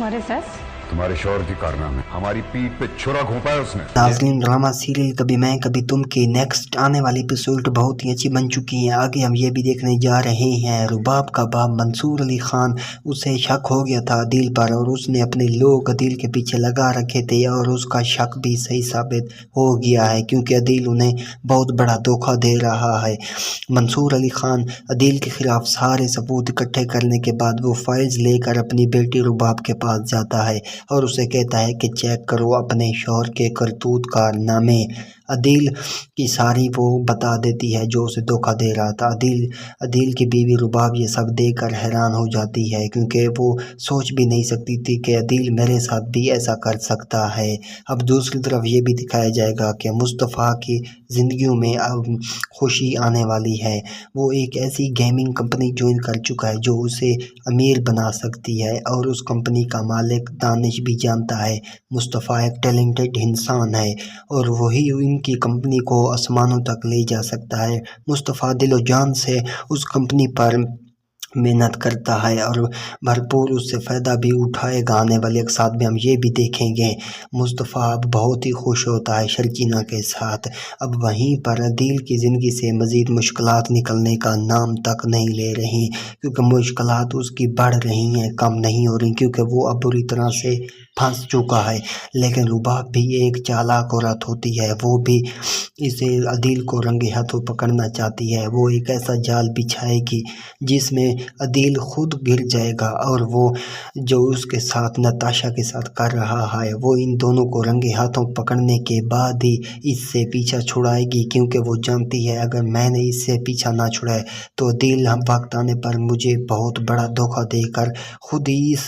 What is this? तुम्हारे शौहर की कारनामे, हमारी पीठ पे छुरा घोंपा है उसने। नाज़रीन, ड्रामा सीरियल कभी मैं कभी तुम के नेक्स्ट आने वाली एपिसोड बहुत ही अच्छी बन चुकी है। आगे हम ये भी देखने जा रहे हैं रुबाब का बाप मंसूर अली खान, उसे शक हो गया था अदील पर और उसने अपने लोग अदील के पीछे लगा रखे थे और उसका शक भी सही साबित हो गया है क्योंकि अदील उन्हें बहुत बड़ा धोखा दे रहा है। मंसूर अली खान अदील के खिलाफ सारे सबूत इकट्ठे करने के बाद वो फाइल्स लेकर अपनी बेटी रुबाब के पास जाता है और उसे कहता है कि चेक करो अपने शौहर के करतूत कारनामे। अदील की सारी वो बता देती है जो उसे धोखा दे रहा था। अदील की बीवी रुबाब ये सब देखकर हैरान हो जाती है क्योंकि वो सोच भी नहीं सकती थी कि अदील मेरे साथ भी ऐसा कर सकता है। अब दूसरी तरफ ये भी दिखाया जाएगा कि मुस्तफ़ा की ज़िंदगियों में अब खुशी आने वाली है। वो एक ऐसी गेमिंग कंपनी ज्वाइन कर चुका है जो उसे अमीर बना सकती है और उस कंपनी का मालिक दानिश भी जानता है मुस्तफ़ा एक टैलेंटेड इंसान है और वही इनकी कंपनी को आसमानों तक ले जा सकता है। मुस्तफ़ा दिलो जान से उस कंपनी पर मेहनत करता है और भरपूर उससे फ़ायदा भी उठाएगा। आने वाले एक साथ में हम ये भी देखेंगे मुस्तफ़ा अब बहुत ही खुश होता है शर्जीना के साथ। अब वहीं पर अदील की ज़िंदगी से मज़ीद मुश्किलात निकलने का नाम तक नहीं ले रही क्योंकि मुश्किलात उसकी बढ़ रही हैं, कम नहीं हो रही क्योंकि वो अब बुरी तरह से फंस चुका है। लेकिन रुबाब भी एक चालाक औरत होती है, वो भी इसे अदील को रंगे हाथों पकड़ना चाहती है। वो एक ऐसा जाल बिछाएगी जिसमें अदील खुद गिर जाएगा और वो जो उसके साथ नताशा के साथ कर रहा है वो इन दोनों को रंगे हाथों पकड़ने के बाद ही इससे पीछा छुड़ाएगी क्योंकि वो जानती है अगर मैंने इससे पीछा ना छुड़ाए तो अदील हम वक्त आने पर मुझे बहुत बड़ा धोखा देकर खुद ही इस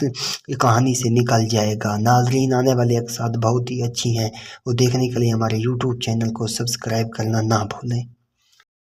कहानी से निकल जाएगा। नाज़रीन, आने वाले एक साथ बहुत ही अच्छी हैं, वो देखने के लिए हमारे यूट्यूब चैनल को सब्सक्राइब करना ना भूलें।